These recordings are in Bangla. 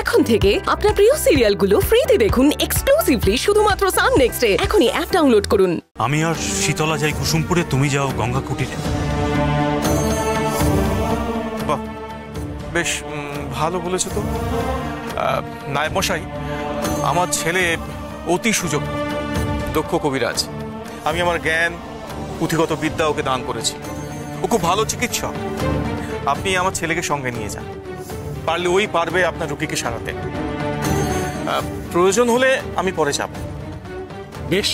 এখন থেকে আপনার প্রিয় সিরিয়ালগুলো ফ্রিতে দেখুন এক্সক্লুসিভলি শুধুমাত্র সান নেক্সটে। এখনই অ্যাপ ডাউনলোড করুন। আমি আর শীতলা যাই কুসুমপুরে, তুমি যাও গঙ্গা কুটিরে। বাহ, বেশ ভালো বলেছো তো। নায়েব মশাই, আমার ছেলে অতি সুযোগ্য, দক্ষ কবিরাজ। আমি আমার জ্ঞান পুঁথিগত বিদ্যা ওকে দান করেছি। ও খুব ভালো চিকিৎসক। আপনি আমার ছেলেকে সঙ্গে নিয়ে যান, পারলে ওই পারবে আপনার রোগীকে সারাতে। প্রয়োজন হলে আমি পরে যাব। বেশ,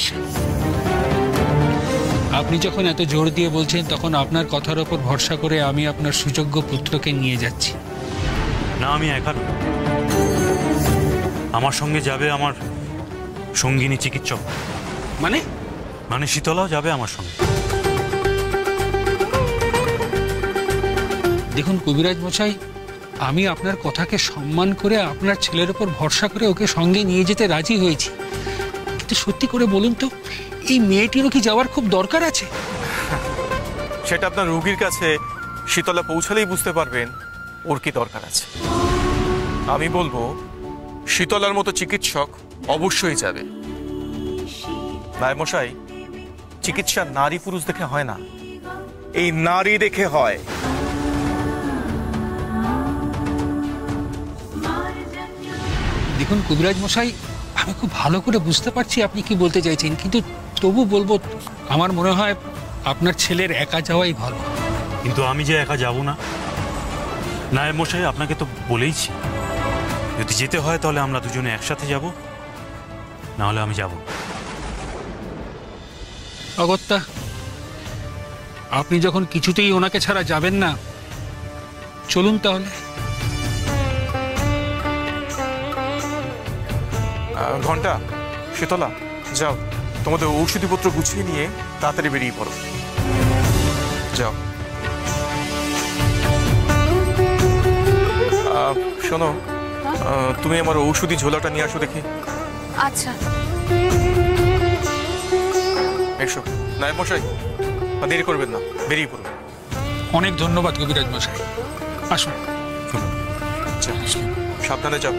আপনি যখন এত জোর দিয়ে বলছেন তখন আপনার কথার ওপর ভরসা করে আমি আপনার সুযোগ্য পুত্রকে নিয়ে যাচ্ছি। না, আমি একা নই, আমার সঙ্গে যাবে আমার সঙ্গিনী চিকিৎসক। মানে শীতলাও যাবে আমার সঙ্গে। দেখুন কবিরাজ মশাই, আমি আপনার কথাকে সম্মান করে আপনার ছেলের উপর ভরসা করে ওকে সঙ্গে নিয়ে যেতে রাজি হয়েছি, কিন্তু সত্যি করে বলুন তো, এই মেয়েটিরও কি যাওয়ার খুব দরকার আছে? সেটা আপনার রোগীর কাছে শীতলা পৌঁছালেই বুঝতে পারবেন ওর কি দরকার আছে। আমি বলবো শীতলার মতো চিকিৎসক অবশ্যই যাবে। নায়েব মশাই, চিকিৎসা নারী পুরুষ দেখে হয় না, এই নারী দেখে হয়। দেখুন কবিরাজ মশাই, আমি খুব ভালো করে বুঝতে পারছি আপনি কি বলতে চাইছেন, কিন্তু তবু বলবো আমার মনে হয় আপনার ছেলের একা যাওয়াই ভালো। কিন্তু আমি যে একা যাব না নায়েব মশাই, আপনাকে তো বলেইছি, যদি যেতে হয় তাহলে আমরা দুজনে একসাথে যাব, না হলে আমি যাব। অগত্যা, আপনি যখন কিছুতেই ওনাকে ছাড়া যাবেন না, চলুন তাহলে। ঘন্টা, শীতলা, যাও, তোমাদের ঔষধিপত্র গুছিয়ে নিয়ে তাড়াতাড়ি বেরিয়ে পড়ো। যাও। শোনো, তুমি আমার ঔষধি ঝোলাটা নিয়ে আসো দেখি। আচ্ছা। এসো। নায়েব মশাই, দেরি করবেন না, বেরিয়ে পড়ো। অনেক ধন্যবাদ কবিরাজ মশাই, আসুন। সাবধানে যাও।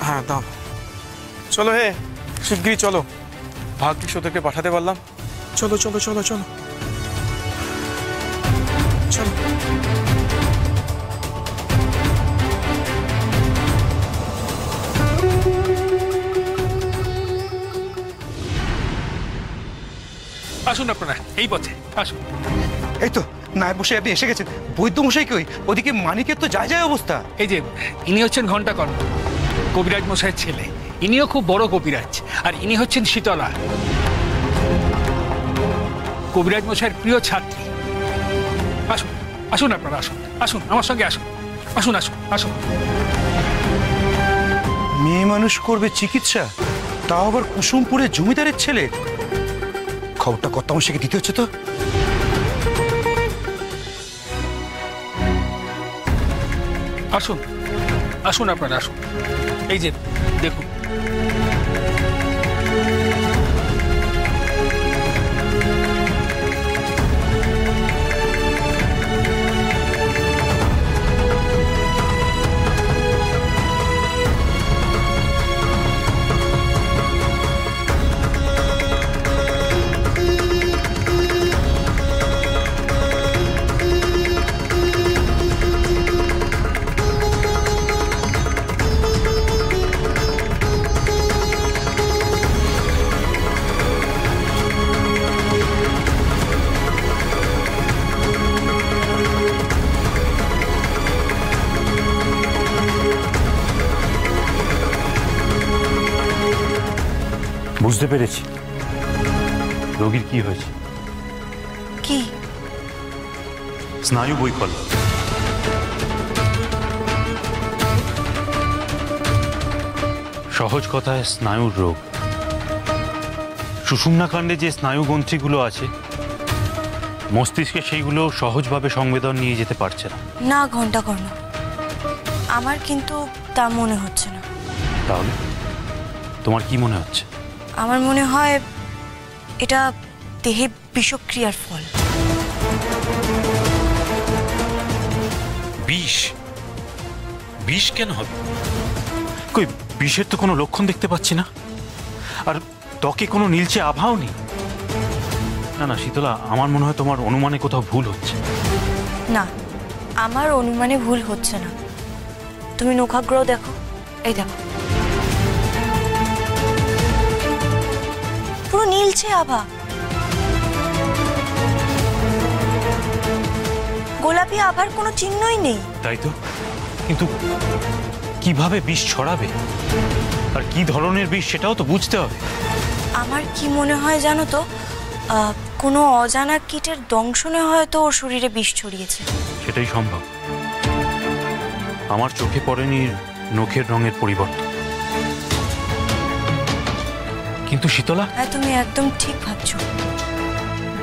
হ্যাঁ, দাও। চলো হে, শিগগিরই চলো। ভাগ্যিস ওদেরকে পাঠাতে পারলাম। চলো চলো চলো চলো চলো। আসুন আপনারা, এই পথে আসুন। এই তো নায়েব মশাই, আপনি এসে গেছেন। বৈদ্য মশাই কই? ওদিকে মানিকের তো যায় যায় অবস্থা। এই যে ইনি হচ্ছেন ঘণ্টাকর্ণ, কবিরাজ মশাইয়ের ছেলে। ইনিও খুব বড় কবিরাজ। আর ইনি হচ্ছেন শীতলা, কবিরাজ মশাইয়ের প্রিয় ছাত্রী। আসুন আসুন আপনারা, আসুন আসুন আমার সঙ্গে, আসুন আসুন আসুন আসুন। মেয়ে মানুষ করবে চিকিৎসা, তাও আবার কুসুমপুরের জমিদারের ছেলে। খবরটা কর্তামশাইকে দিতে হচ্ছে তো। আসুন আসুন আপনারা, আসুন। এই যে দেখুন, বুঝতে পেরেছি রোগীর কি হয়েছে। কি? স্নায়ু বৈকল্য। সহজ কথায় স্নায়ুর রোগ। সুষুম্নাকাণ্ডে যে স্নায়ু গ্রন্থিগুলো আছে মস্তিষ্কে, সেইগুলো সহজভাবে সংবেদন নিয়ে যেতে পারছে না। না ঘণ্টাকর্ণ, আমার কিন্তু তা মনে হচ্ছে না। তাহলে তোমার কি মনে হচ্ছে? আমার মনে হয় এটা দেহে বিষক্রিয়ার ফল। বিষ? বিষ কেন হবে? কই বিষের তো কোনো লক্ষণ দেখতে পাচ্ছি না, আর ত্বকে কোনো নীলচে আভাও নেই। না না শীতলা, আমার মনে হয় তোমার অনুমানে কোথাও ভুল হচ্ছে। না, আমার অনুমানে ভুল হচ্ছে না। তুমি নখাগ্রহ দেখো, এই দেখো, পুরো নীলচে আভা, গোলাপি আভার কোনো চিহ্নই নেই। তাই তো, কিন্তু কিভাবে বিষ ছড়াবে আর কি ধরনের বিষ সেটাও তো বুঝতে হবে। আমার কি মনে হয় জানো তো, কোনো অজানা কীটের দংশনে হয়তো ওর শরীরে বিষ ছড়িয়েছে। সেটাই সম্ভব। আমার চোখে পড়েনি নখের রঙের পরিবর্তন। কিন্তু শীতলা, হ্যাঁ, তুমি একদম ঠিক ভাবছো।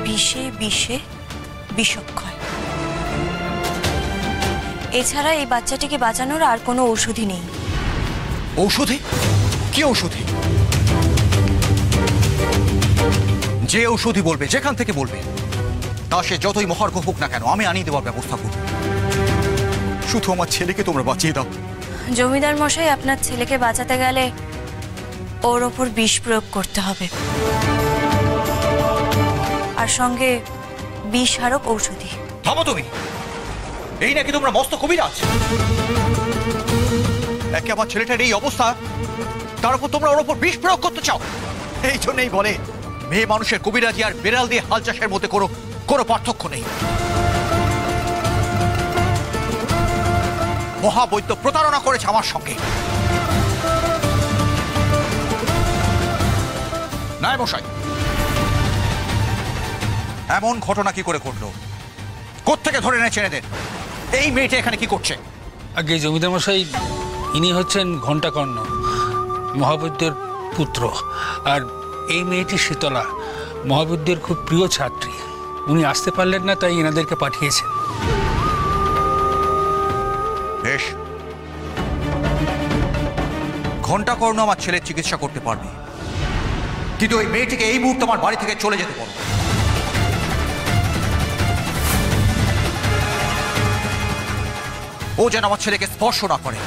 বিষে বিষে বিষক্ষয়। এছাড়া এই বাচ্চাটিকে বাঁচানোর আর কোনো ঔষধই নেই। ঔষধি? কি ঔষধি? যে ঔষধি বলবে, যেখান থেকে বলবে, তা সে যতই মহার্ঘ হোক না কেন, আমি আনিয়ে দেওয়ার ব্যবস্থা করব। শুধু আমার ছেলেকে তোমরা বাঁচিয়ে দাও। জমিদার মশাই, আপনার ছেলেকে বাঁচাতে গেলে ওর ওপর বিষ প্রয়োগ করতে হবে, আর সঙ্গে বিষহারক ঔষধি। থামো তুমি! এই নাকি তোমরা মস্ত কবিরাজ? একে আমার ছেলেটার এই অবস্থা, তার উপর তোমরা ওর ওপর বিষ প্রয়োগ করতে চাও। এই জন্যই বলে মেয়ে মানুষের কবিরাজি আর বেড়াল দিয়ে হাল চাষের মধ্যে কোনো পার্থক্য নেই। মহাবৈদ্য প্রতারণা করেছে আমার সঙ্গে। নায় মশাই, এমন ঘটনা কি করে ঘটলো? কোত্থেকে ধরে এনেছে এদের? এই মেয়েটা এখানে কি করছে? আগে জমিদার মশাই, ইনি হচ্ছেন ঘণ্টাকর্ণ, মহাবৈদ্যের পুত্র, আর এই মেয়েটি শীতলা, মহাবৈদ্যের খুব প্রিয় ছাত্রী। উনি আসতে পারলেন না, তাই এনাদেরকে পাঠিয়েছেন। বেশ, ঘণ্টাকর্ণ আমার ছেলের চিকিৎসা করতে পারবে, কিন্তু ওই মেয়েটিকে এই মুহূর্তে আমার বাড়ি থেকে চলে যেতে বলো। ও যেন আমার ছেলেকে স্পর্শ না করে,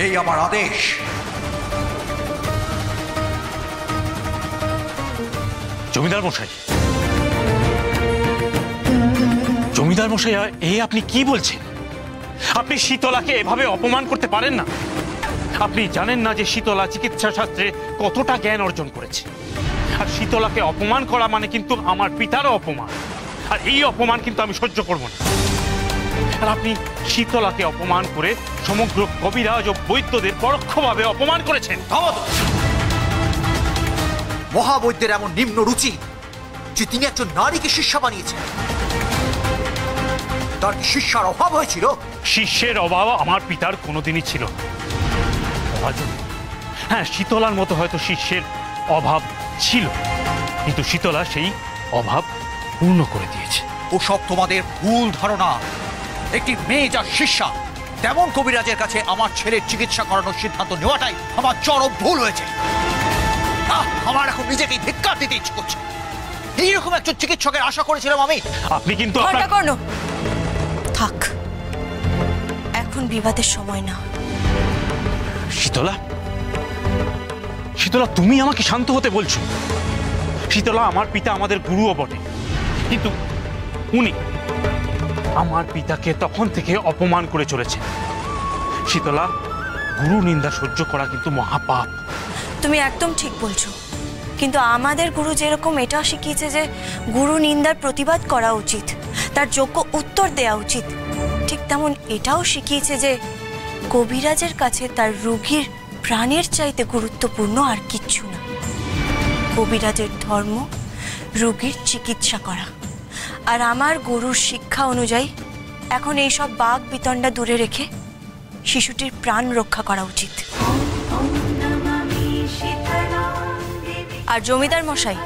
এই আমার আদেশ। জমিদার মশাই, জমিদার মশাই, এই আপনি কি বলছেন? আপনি শীতলাকে এভাবে অপমান করতে পারেন না। আপনি জানেন না যে শীতলা চিকিৎসা শাস্ত্রে কতটা জ্ঞান অর্জন করেছে, আর শীতলাকে অপমান করা মানে কিন্তু আমার পিতারও অপমান, আর এই অপমান কিন্তু আমি সহ্য করব না। আর আপনি শীতলাকে অপমান করে সমগ্র কবিরাজ ও বৈদ্যদের পরোক্ষভাবে অপমান করেছেন। মহাবৈদ্যের এমন নিম্ন রুচি যে তিনি একজন নারীকে শিষ্যা বানিয়েছেন। তার কি শিষ্যার অভাব হয়েছিল? শিষ্যের অভাব আমার পিতার কোনোদিনই ছিল না। হ্যাঁ, শীতলার মতো হয়তো শিষ্যের অভাব ছিল, কিন্তু শীতলা সেই অভাব পূর্ণ করে দিয়েছে। ওসব তোমাদের ভুল ধারণা। একটি মেয়ে যা শিষ্যা, তেমন কবিরাজের কাছে আমার ছেলের চিকিৎসা করানোর সিদ্ধান্ত নেওয়াটাই আমার চরম ভুল হয়েছে। আমার এখন নিজেকেই ধিক্কার দিতে ইচ্ছে করছে। এইরকম একজন চিকিৎসকের আশা করেছিলাম আমি। আপনি কিন্তু থাক, এখন বিবাদের সময় না। শীতলা, শীতলা, তুমি আমাকে শান্ত হতে বলছো? শীতলা, আমার পিতা আমাদের গুরুও বটে, কিন্তু উনি আমার পিতাকে তখন থেকে অপমান করে চলেছেন। শীতলা, গুরু নিন্দা সহ্য করা কিন্তু মহাপাপ। তুমি একদম ঠিক বলছো, কিন্তু আমাদের গুরু যেরকম এটা শিখিয়েছে যে গুরু নিন্দার প্রতিবাদ করা উচিত, তার যোগ্য উত্তর দেওয়া উচিত, ঠিক তেমন এটাও শিখিয়েছে যে কবিরাজের কাছে তার রোগীর প্রাণের চাইতে গুরুত্বপূর্ণ আর কিচ্ছু না। কবিরাজের ধর্ম রোগীর চিকিৎসা করা, আর আমার গুরুর শিক্ষা অনুযায়ী এখন এইসব বাগ বিতণ্ডা দূরে রেখে শিশুটির প্রাণ রক্ষা করা উচিত। আর জমিদার মশাই,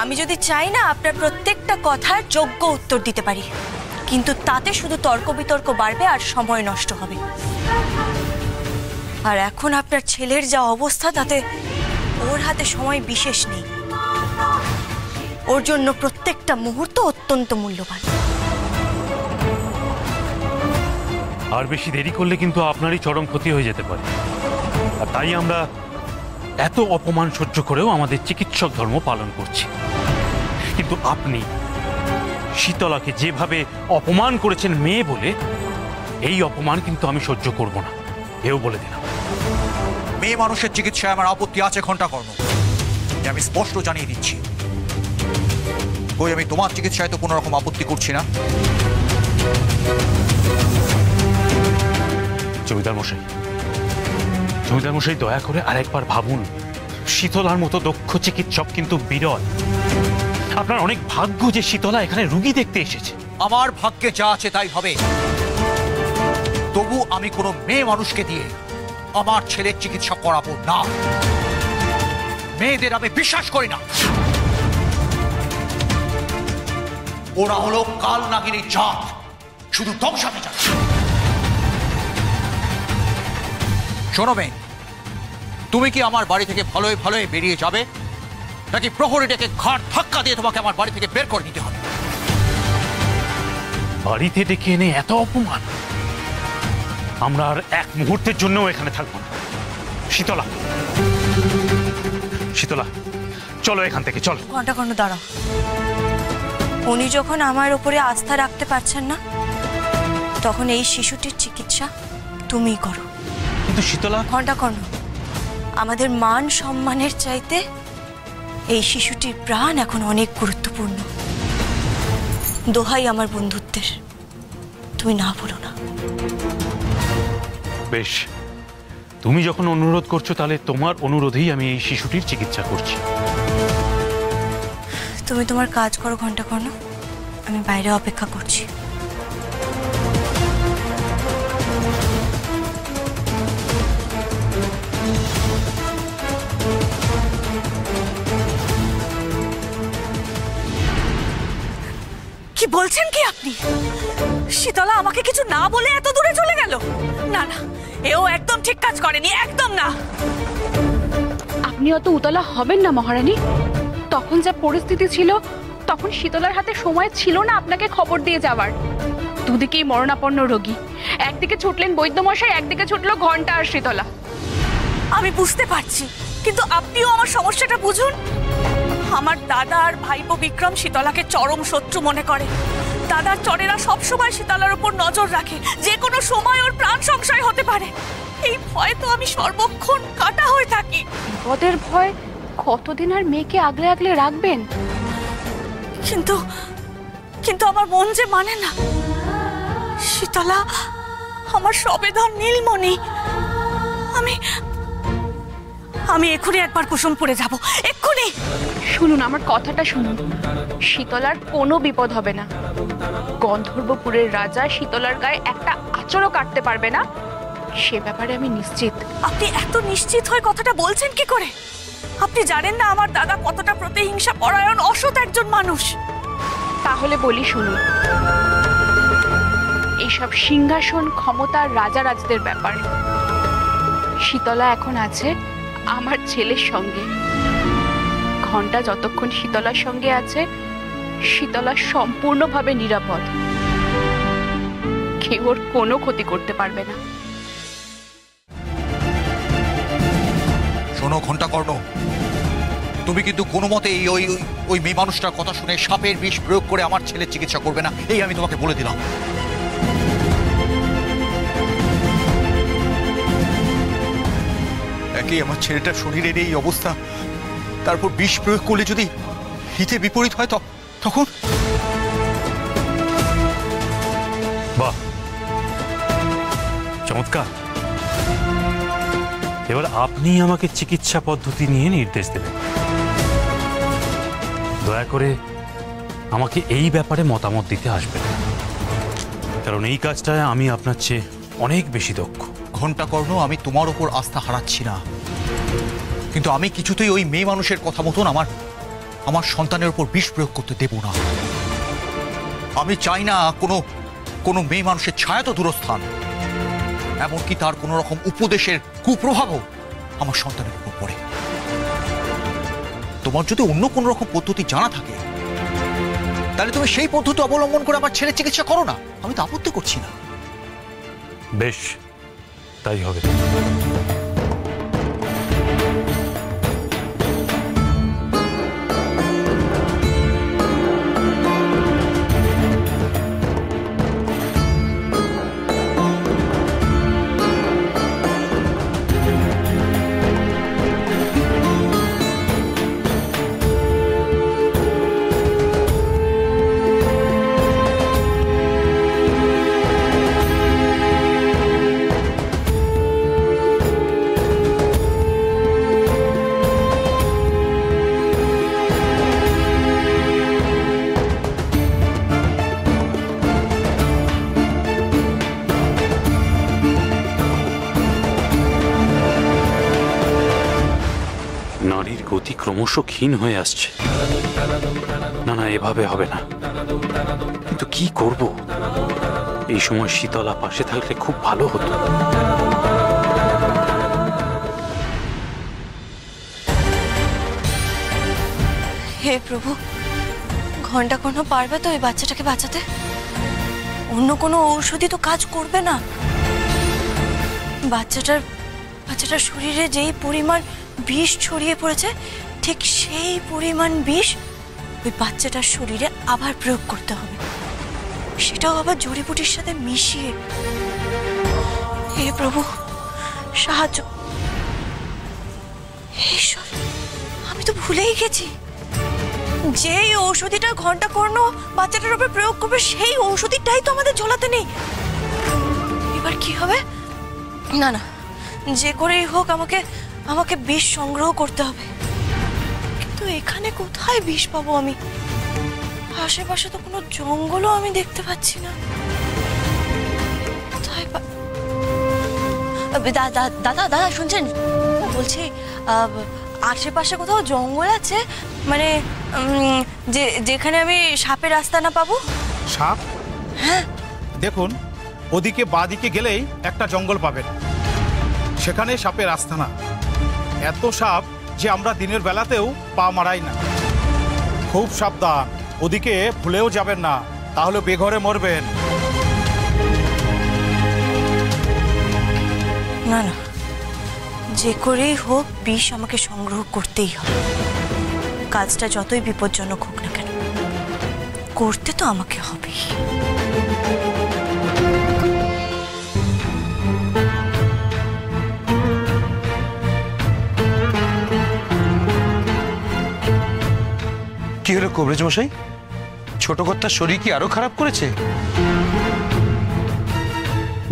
আমি যদি চাই না আপনার প্রত্যেকটা কথার যোগ্য উত্তর দিতে পারি, কিন্তু তাতে শুধু তর্ক বিতর্ক বাড়বে আর সময় নষ্ট হবে। আর এখন আপনার ছেলের যা অবস্থা, তাতে ওর হাতে সময় বিশেষ নেই। ও ওর জন্য প্রত্যেকটা মুহূর্ত অত্যন্ত মূল্যবান। আর বেশি দেরি করলে কিন্তু আপনারই চরম ক্ষতি হয়ে যেতে পারে। আর তাই আমরা এত অপমান সহ্য করেও আমাদের চিকিৎসক ধর্ম পালন করছি। কিন্তু আপনি শীতলাকে যেভাবে অপমান করেছেন মেয়ে বলে, এই অপমান কিন্তু আমি সহ্য করব না, এও বলে দিলাম। মেয়ে মানুষের চিকিৎসায় আমার আপত্তি আছে ঘণ্টাকর্ণ, আমি স্পষ্ট জানিয়ে দিচ্ছি। কই, আমি তোমার চিকিৎসায় তো কোনো রকম আপত্তি করছি না। জমিদার মশাই দয়া করে আরেকবার ভাবুন। শীতলার মতো দক্ষ চিকিৎসক কিন্তু বিরল। আপনার অনেক ভাগ্য যে শীতলা এখানে রুগী দেখতে এসেছে। আমার ভাগ্যে যা আছে তাই হবে, তবু আমি কোনো মেয়ে মানুষকে দিয়ে আমার ছেলের চিকিৎসা করাবো না। মেয়েদের আমি বিশ্বাস করি না। ওরা হলো কাল নাগিনীর জাত, শুধু ধ্বংসাতে জাত। শোনো মেয়ে, তুমি কি আমার বাড়ি থেকে ভালোই ভালোই বেরিয়ে যাবে, নাকি প্রহরী ডেকে ঘাট ধাক্কা দিয়ে তোমাকে আমার বাড়ি থেকে বের করে দিতে হবে? বাড়িতে ডেকে এনে এত অপমান, আমরা আর এক মুহূর্তের জন্যও এখানে থাকবো না। শীতলা, চলো এখান থেকে, চলো। ঘণ্টাকর্ণ দাঁড়াও। উনি যখন আমার উপরে আস্থা রাখতে পারছেন না, তখন এই শিশুটির চিকিৎসা তুমিই করো। কিন্তু শীতলা। ঘণ্টাকর্ণ, আমাদের মান সম্মানের চাইতে এই শিশুটির প্রাণ এখন অনেক গুরুত্বপূর্ণ। দোহাই আমার বন্ধুত্বের, তুমি না বলো না। বেশ, তুমি যখন অনুরোধ করছো, তাহলে তোমার অনুরোধেই আমি এই শিশুটির চিকিৎসা করছি। তুমি তোমার কাজ করো ঘণ্টাকর্ণ, আমি বাইরে অপেক্ষা করছি। কি বলছেন কি আপনি? শীতলা আমাকে কিছু না বলে এত দূরে চলে গেল? না না, এও একদম ঠিক কাজ করেনি, একদম না। আপনি অত উতলা হবেন না মহারানী। তখন যা পরিস্থিতি ছিল, তখন শীতলার হাতে সময় ছিল না আপনাকে খবর দিয়ে যাওয়ার। দুদিকেই মরণাপন্ন রোগী, একদিকে ছুটলেন বৈদ্যমশাই, একদিকে ছুটলো ঘণ্টা আর শীতলা। আমি বুঝতে পারছি, কিন্তু আপনিও আমার সমস্যাটা বুঝুন। আমার দাদা আর ভাইপো বিক্রম শীতলাকে চরম শত্রু মনে করে। দাদার চরেরা সবসময় শীতলার উপর নজর রাখে, যে কোনো সময় ওর প্রাণ সংশয় হতে পারে। এই ভয়ে তো আমি সর্বক্ষণ কাটা হয়ে থাকি। বিপদের ভয় কতদিন আর মেয়েকে আগলে আগলে রাখবেন? কিন্তু কিন্তু আমার মন যে মানে না। শীতলা আমার সবেধন নীলমণি। আমি আমি এক্ষুনি একবার কুসুমপুরে যাব, এক্ষুনি। শুনুন, আমার কথাটা শুনুন। শীতলার কোনো বিপদ হবে না। গন্ধর্বপুরের রাজা শীতলার গায়ে একটা আঁচড়ও কাটতে পারবে না, সে ব্যাপারে আমি নিশ্চিত। আপনি এত নিশ্চিত হয়ে কথাটা বলছেন কি করে? আপনি জানেন না আমার দাদা কতটা প্রতিহিংসা পরায়ণ, অসৎ একজন মানুষ। তাহলে বলি শুনুন, এইসব সিংহাসন ক্ষমতার রাজারাজদের ব্যাপার। শীতলা এখন আছে আমার ছেলের সঙ্গে। ঘণ্টা যতক্ষণ শীতলার সঙ্গে আছে, শীতলা সম্পূর্ণভাবে নিরাপদ। কেউ ওর কোনো ক্ষতি করতে পারবে না। শোনো ঘণ্টাকর্ণ, তুমি কিন্তু কোনো মতে ওই মেয়ে মানুষটার কথা শুনে সাপের বিষ প্রয়োগ করে আমার ছেলের চিকিৎসা করবে না, এই আমি তোমাকে বলে দিলাম। একই আমার ছেলেটার শরীরের এই অবস্থা, তারপর বিষ প্রয়োগ করলে যদি হিতে বিপরীত হয় তখন? বাহ, চমৎকার। এবার আপনি আমাকে চিকিৎসা পদ্ধতি নিয়ে নির্দেশ দেবেন। দয়া করে আমাকে এই ব্যাপারে মতামত দিতে আসবেন, কারণ এই কাজটায় আমি আপনার চেয়ে অনেক বেশি দক্ষ। ঘণ্টাকর্ণ, আমি তোমার ওপর আস্থা হারাচ্ছি না, কিন্তু আমি কিছুতেই ওই মেয়ে মানুষের কথা মতন আমার সন্তানের উপর বিষ প্রয়োগ করতে দেব না। আমি চাই না কোনো মেয়ে মানুষের ছায়া তো দূরস্থান, এমনকি তার কোনো রকম উপদেশের কুপ্রভাবও আমার সন্তানের উপর পড়ে। তোমার যদি অন্য কোনো রকম পদ্ধতি জানা থাকে তাহলে তুমি সেই পদ্ধতি অবলম্বন করে আমার ছেলের চিকিৎসা করো না, আমি তো আপত্তি করছি না। বেশ, তাই হবে। নারীর গতি ক্রমশ ক্ষীণ হয়ে আসছে। না না, এভাবে হবে না। কিন্তু কি করব? এই সময় শীতলা পাশে থাকলে খুব ভালো হতো। হে প্রভু, ঘন্টা কোনো পারবে তো এই বাচ্চাটাকে বাঁচাতে? অন্য কোনো ঔষধি তো কাজ করবে না। বাচ্চাটার শরীরে যেই পরিমাণ বিষ ছড়িয়ে পড়েছে, ঠিক সেই পরিমাণ বিষ ওই বাচ্চাটার শরীরে আবার প্রয়োগ করতে হবে, সেটাও আবার জড়িবুটির সাথে মিশিয়ে। হে প্রভু, সাহায্য। ঈশ্বর, আমি তো ভুলেই গেছি, যেই ঔষধিটা ঘন্টা কর্ণ বাচ্চাটার উপর প্রয়োগ করবে সেই ঔষধিটাই তো আমাদের ঝোলাতে নেই। এবার কি হবে? না না, যে করেই হোক আমাকে বিষ সংগ্রহ করতে হবে। কিন্তু এখানে কোথায় বিষ পাবো আমি? আশেপাশে তো কোনো জঙ্গলও আমি দেখতে পাচ্ছি না। কোথায় দাদা দাদা শুনছেন? বলছি আশেপাশে কোথাও জঙ্গল আছে, মানে যেখানে আমি সাপের রাস্তা না পাবো? সাপ? হ্যাঁ, দেখুন, ওদিকে বাদিকে গেলেই একটা জঙ্গল পাবেন, সেখানে সাপের আস্তানা। এত সাপ যে আমরা দিনের বেলাতেও পা মারাই না। খুব সাবধান, ওদিকে ভুলেও যাবেন না, তাহলে বেঘরে মরবেন। না না, যে করেই হোক বিষ আমাকে সংগ্রহ করতেই হবে। কাজটা যতই বিপজ্জনক হোক না কেন, করতে তো আমাকে হবেই। কি হলো কবরেজ মশাই? ছোট কর্তার শরীর কি আরো খারাপ করেছে?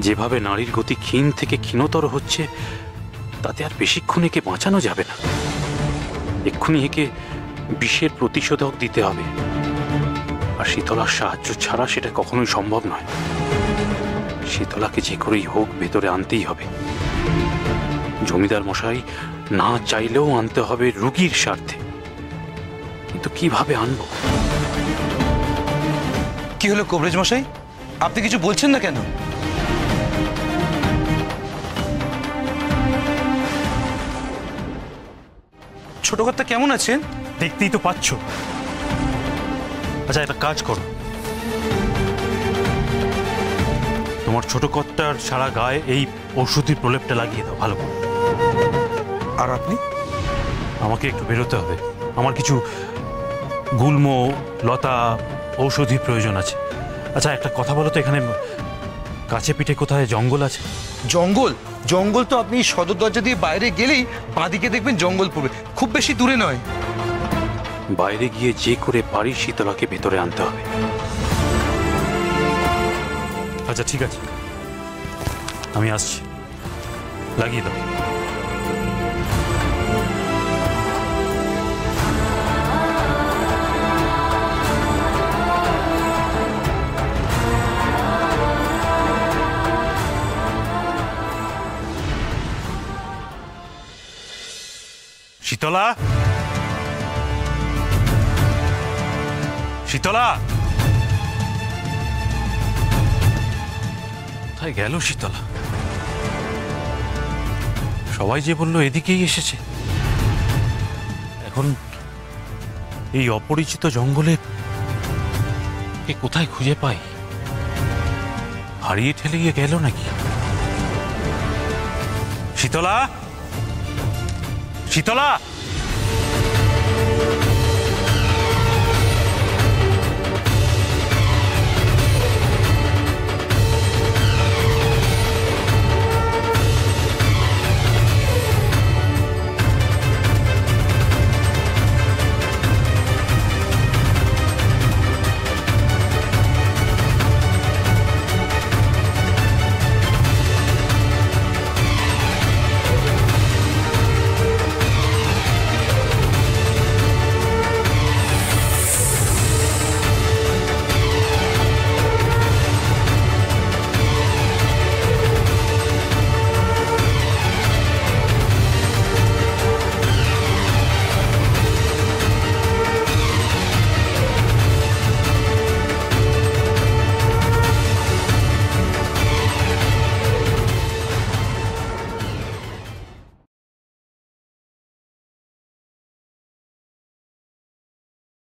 যেভাবে নারীর গতি ক্ষীণ থেকে ক্ষীণতর হচ্ছে, তাতে আর বেশিক্ষণ একে বাঁচানো যাবে না। এক্ষুনি একে বিষের প্রতিষেধক দিতে হবে, আর শীতলার সাহায্য ছাড়া সেটা কখনোই সম্ভব নয়। শীতলাকে যে করেই হোক ভেতরে আনতেই হবে। জমিদার মশাই না চাইলেও আনতে হবে রুগীর স্বার্থে, কিন্তু কিভাবে আনবো? কি হলো কবরেজ মশাই, আপনি কিছু বলছেন না কেন? ছোট কর্তা কেমন আছেন? দেখতেই তো পাচ্ছ। আচ্ছা, একটা কাজ করো, তোমার ছোট কর্তার সারা গায়ে এই ঔষধির প্রলেপটা লাগিয়ে দাও ভালো করে। আর আপনি? আমাকে একটু বেরোতে হবে, আমার কিছু গুল্ম লতা ঔষধির প্রয়োজন আছে। আচ্ছা, একটা কথা বলো তো, এখানে কাছে পিঠে কোথায় জঙ্গল আছে? জঙ্গল? জঙ্গল তো আপনি সদর দরজা দিয়ে বাইরে গেলেই বাঁদিকে দেখবেন জঙ্গল পড়বে, খুব বেশি দূরে নয়। বাইরে গিয়ে যে করে পারি শীতলাকে ভেতরে আনতে হবে। আচ্ছা ঠিক আছে, আমি আসছি, লাগিয়ে দাও। শীতলা, শীতলা, কোথায় গেল শীতলা? সবাই যে বললো এদিকেই এসেছে, এখন এই অপরিচিত জঙ্গলে এ কোথায় খুঁজে পাই? হারিয়ে ঠেলে গিয়ে গেল নাকি? শীতলা, শীতলা!